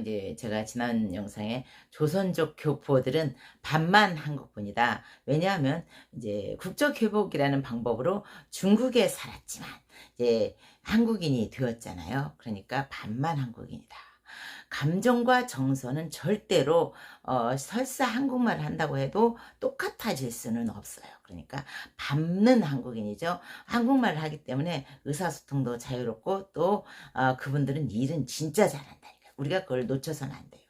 이제 제가 지난 영상에 조선족 교포들은 반만 한국분이다. 왜냐하면 이제 국적 회복이라는 방법으로 중국에 살았지만 이제 한국인이 되었잖아요. 그러니까 반만 한국인이다. 감정과 정서는 절대로 설사 한국말을 한다고 해도 똑같아질 수는 없어요. 그러니까 반은 한국인이죠. 한국말을 하기 때문에 의사소통도 자유롭고 또 그분들은 일은 진짜 잘한다니까. 우리가 그걸 놓쳐서는 안 돼요.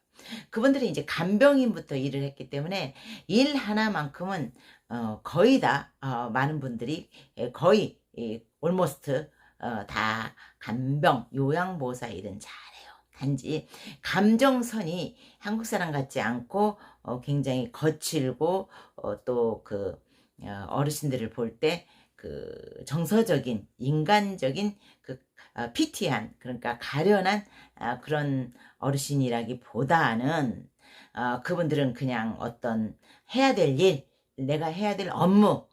그분들이 이제 간병인부터 일을 했기 때문에 일 하나만큼은 거의 다 많은 분들이 거의 almost 다 간병 요양보호사 일은 잘해요. 단지 감정선이 한국 사람 같지 않고 굉장히 거칠고 또 그 어르신들을 볼 때 그 정서적인 인간적인 그 피티한 그러니까 가련한 그런 어르신이라기보다는 그분들은 그냥 어떤 해야 될 일, 내가 해야 될 업무,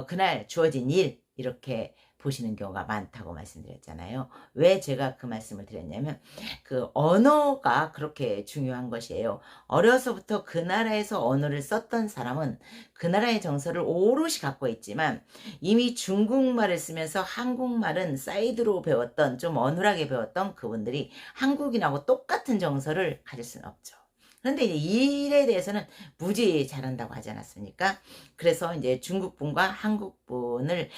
그날 주어진 일 이렇게 보시는 경우가 많다고 말씀드렸잖아요. 왜 제가 그 말씀을 드렸냐면 그 언어가 그렇게 중요한 것이에요. 어려서부터 그 나라에서 언어를 썼던 사람은 그 나라의 정서를 오롯이 갖고 있지만 이미 중국말을 쓰면서 한국말은 사이드로 배웠던 좀 어눌하게 배웠던 그분들이 한국인하고 똑같은 정서를 가질 수는 없죠. 그런데 이제 일에 대해서는 무지 잘한다고 하지 않았습니까? 그래서 이제 중국분과 한국분을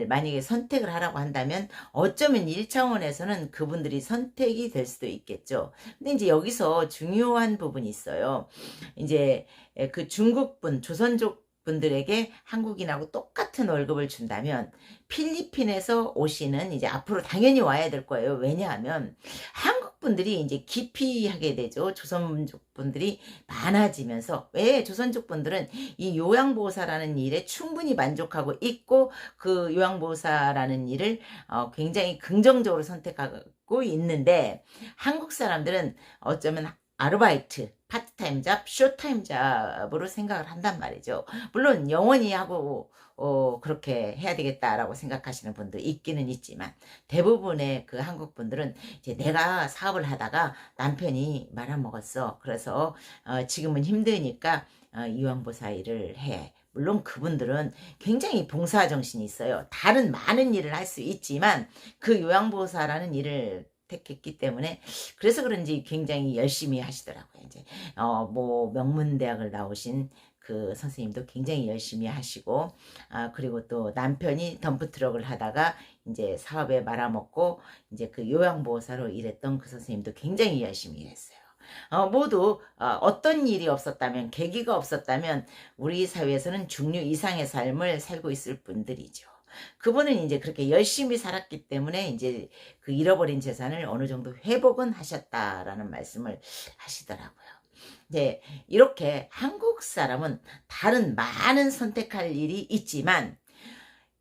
만약에 선택을 하라고 한다면 어쩌면 1차원에서는 그분들이 선택이 될 수도 있겠죠. 근데 이제 여기서 중요한 부분이 있어요. 이제 그 중국분, 조선족 분들에게 한국인하고 똑같은 월급을 준다면 필리핀에서 오시는 이제 앞으로 당연히 와야 될 거예요. 왜냐하면 한국 분들이 이제 기피하게 되죠. 조선족 분들이 많아지면서 왜 조선족 분들은 이 요양보호사라는 일에 충분히 만족하고 있고 그 요양보호사라는 일을 굉장히 긍정적으로 선택하고 있는데 한국 사람들은 어쩌면 아르바이트, 파트타임 잡, 쇼타임 잡으로 생각을 한단 말이죠. 물론 영원히 하고 그렇게 해야 되겠다라고 생각하시는 분도 있기는 있지만 대부분의 그 한국 분들은 이제 내가 사업을 하다가 남편이 말아먹었어. 그래서 지금은 힘드니까 요양보호사 일을 해. 물론 그분들은 굉장히 봉사정신이 있어요. 다른 많은 일을 할 수 있지만 그 요양보호사라는 일을 택했기 때문에 그래서 그런지 굉장히 열심히 하시더라고요. 이제 뭐 명문대학을 나오신 그 선생님도 굉장히 열심히 하시고 그리고 또 남편이 덤프트럭을 하다가 이제 사업에 말아먹고 이제 그 요양보호사로 일했던 그 선생님도 굉장히 열심히 일했어요. 모두 어떤 일이 없었다면 계기가 없었다면 우리 사회에서는 중류 이상의 삶을 살고 있을 분들이죠. 그분은 이제 그렇게 열심히 살았기 때문에 이제 그 잃어버린 재산을 어느 정도 회복은 하셨다라는 말씀을 하시더라고요. 네, 이렇게 한국 사람은 다른 많은 선택할 일이 있지만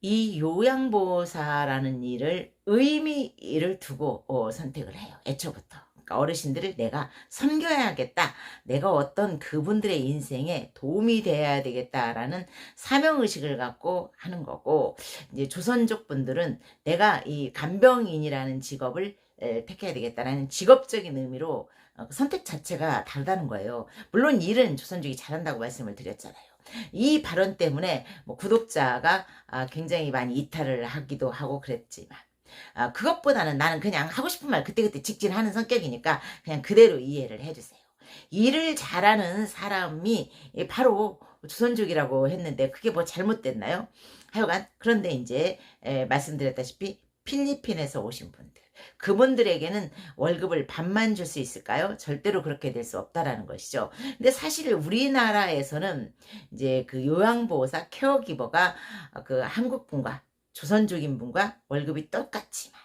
이 요양보호사라는 일을 의미를 두고 선택을 해요. 애초부터. 그러니까 어르신들을 내가 섬겨야겠다. 내가 어떤 그분들의 인생에 도움이 돼야 되겠다라는 사명의식을 갖고 하는 거고 이제 조선족 분들은 내가 이 간병인이라는 직업을 택해야 되겠다라는 직업적인 의미로 선택 자체가 다르다는 거예요. 물론 일은 조선족이 잘한다고 말씀을 드렸잖아요. 이 발언 때문에 뭐 구독자가 굉장히 많이 이탈을 하기도 하고 그랬지만 그것보다는 나는 그냥 하고 싶은 말 그때그때 직진하는 성격이니까 그냥 그대로 이해를 해주세요. 일을 잘하는 사람이 바로 조선족이라고 했는데 그게 뭐 잘못됐나요? 하여간 그런데 이제 말씀드렸다시피 필리핀에서 오신 분들 그분들에게는 월급을 반만 줄 수 있을까요? 절대로 그렇게 될 수 없다라는 것이죠. 근데 사실 우리나라에서는 이제 그 요양보호사 케어기버가 그 한국분과 조선족인 분과 월급이 똑같지만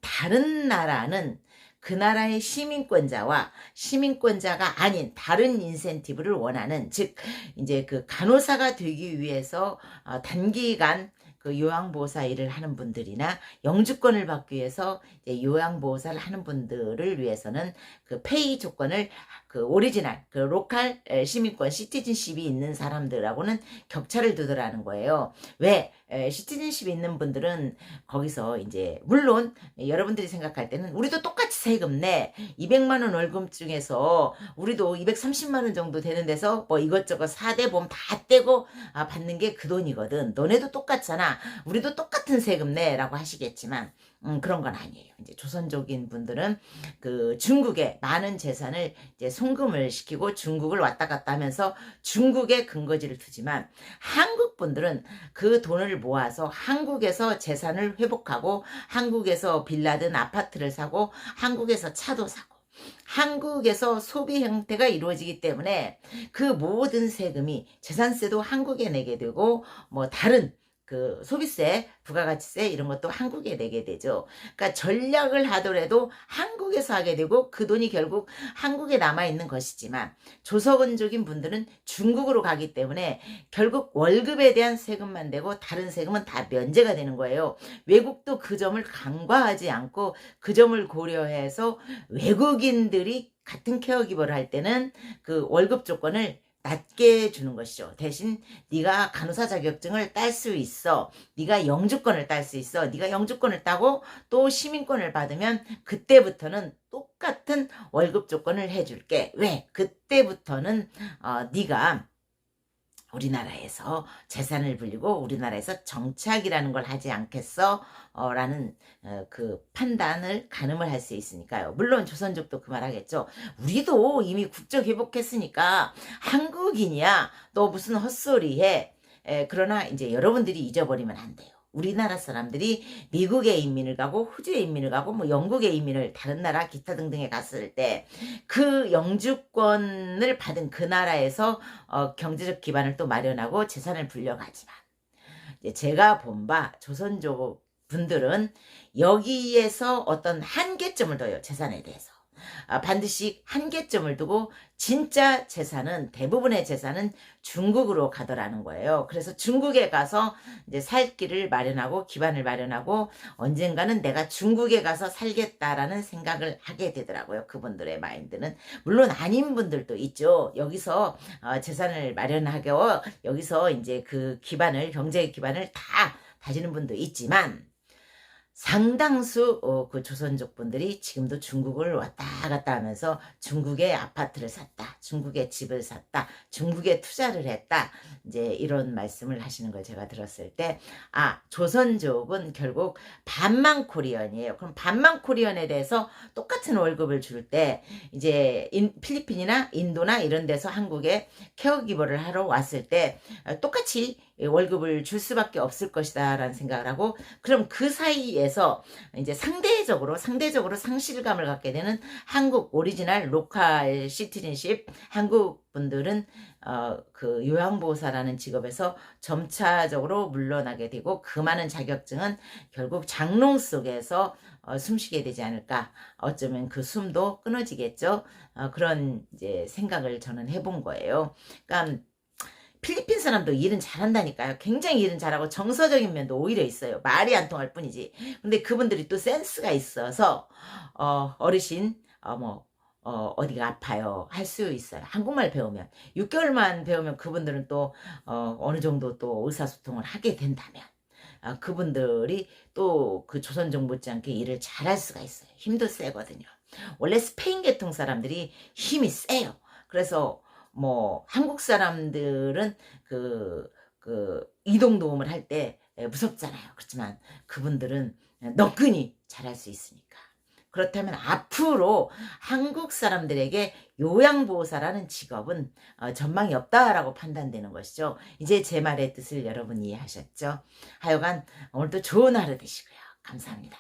다른 나라는 그 나라의 시민권자와 시민권자가 아닌 다른 인센티브를 원하는 즉 이제 그 간호사가 되기 위해서 단기간 그 요양보호사 일을 하는 분들이나 영주권을 받기 위해서 이제 요양보호사를 하는 분들을 위해서는 그 페이 조건을 그 오리지널 그 로컬 시민권 시티즌십이 있는 사람들하고는 격차를 두더라는 거예요. 왜? 시티즌십이 있는 분들은 거기서 이제 물론 여러분들이 생각할 때는 우리도 똑같이 세금 내 200만 원 월급 중에서 우리도 230만 원 정도 되는 데서 뭐 이것저것 4대 보험 다 떼고 받는 게 그 돈이거든. 너네도 똑같잖아. 우리도 똑같은 세금 내라고 하시겠지만 그런 건 아니에요. 이제 조선족인 분들은 그 중국에 많은 재산을 이제 송금을 시키고 중국을 왔다 갔다 하면서 중국에 근거지를 두지만 한국 분들은 그 돈을 모아서 한국에서 재산을 회복하고 한국에서 빌라든 아파트를 사고 한국에서 차도 사고 한국에서 소비 형태가 이루어지기 때문에 그 모든 세금이 재산세도 한국에 내게 되고 뭐 다른 그 소비세, 부가가치세 이런 것도 한국에 내게 되죠. 그러니까 전략을 하더라도 한국에서 하게 되고 그 돈이 결국 한국에 남아있는 것이지만 조선족인 분들은 중국으로 가기 때문에 결국 월급에 대한 세금만 되고 다른 세금은 다 면제가 되는 거예요. 외국도 그 점을 간과하지 않고 그 점을 고려해서 외국인들이 같은 케어기버를 할 때는 그 월급 조건을 낮게 주는 것이죠. 대신 네가 간호사 자격증을 딸 수 있어. 네가 영주권을 딸 수 있어. 네가 영주권을 따고 또 시민권을 받으면 그때부터는 똑같은 월급 조건을 해줄게. 왜? 그때부터는 네가 우리나라에서 재산을 불리고 우리나라에서 정착이라는 걸 하지 않겠어? 라는 그 판단을 가늠을 할 수 있으니까요. 물론 조선족도 그 말 하겠죠. 우리도 이미 국적 회복했으니까 한국인이야. 너 무슨 헛소리 해. 그러나 이제 여러분들이 잊어버리면 안 돼요. 우리나라 사람들이 미국에 이민을 가고 호주에 이민을 가고 뭐 영국에 이민을 다른 나라 기타 등등에 갔을 때 그 영주권을 받은 그 나라에서 경제적 기반을 또 마련하고 재산을 불려가지만 이제 제가 본 바 조선족 분들은 여기에서 어떤 한계점을 둬요. 재산에 대해서. 반드시 한계점을 두고 진짜 재산은 대부분의 재산은 중국으로 가더라는 거예요. 그래서 중국에 가서 이제 살 길을 마련하고 기반을 마련하고 언젠가는 내가 중국에 가서 살겠다라는 생각을 하게 되더라고요. 그분들의 마인드는. 물론 아닌 분들도 있죠. 여기서 재산을 마련하고 여기서 이제 그 기반을 경제의 기반을 다 다지는 분도 있지만 상당수 그 조선족 분들이 지금도 중국을 왔다 갔다 하면서 중국에 아파트를 샀다. 중국에 집을 샀다. 중국에 투자를 했다. 이제 이런 말씀을 하시는 걸 제가 들었을 때 조선족은 결국 반만 코리언이에요. 그럼 반만 코리언에 대해서 똑같은 월급을 줄 때 이제 필리핀이나 인도나 이런 데서 한국에 케어기버를 하러 왔을 때 똑같이 월급을 줄 수밖에 없을 것이다 라는 생각을 하고 그럼 그 사이에서 이제 상대적으로 상실감을 갖게 되는 한국 오리지널 로컬 시티즌십 한국 분들은 그 요양보호사라는 직업에서 점차적으로 물러나게 되고 그 많은 자격증은 결국 장롱 속에서 숨쉬게 되지 않을까. 어쩌면 그 숨도 끊어지겠죠. 그런 이제 생각을 저는 해본 거예요. 그러니까 필리핀 사람도 일은 잘한다니까요. 굉장히 일은 잘하고 정서적인 면도 오히려 있어요. 말이 안 통할 뿐이지. 근데 그분들이 또 센스가 있어서 어르신 어디가 아파요 할 수 있어요. 한국말 배우면 6개월만 배우면 그분들은 또 어느 정도 또 의사소통을 하게 된다면 그분들이 또 그 조선족 못지않게 일을 잘할 수가 있어요. 힘도 세거든요. 원래 스페인 계통 사람들이 힘이 세요. 그래서 뭐 한국 사람들은 그 이동 도움을 할 때 무섭잖아요. 그렇지만 그분들은 너끈히 잘할 수 있으니까. 그렇다면 앞으로 한국 사람들에게 요양보호사라는 직업은 전망이 없다라고 판단되는 것이죠. 이제 제 말의 뜻을 여러분 이해하셨죠? 하여간 오늘도 좋은 하루 되시고요. 감사합니다.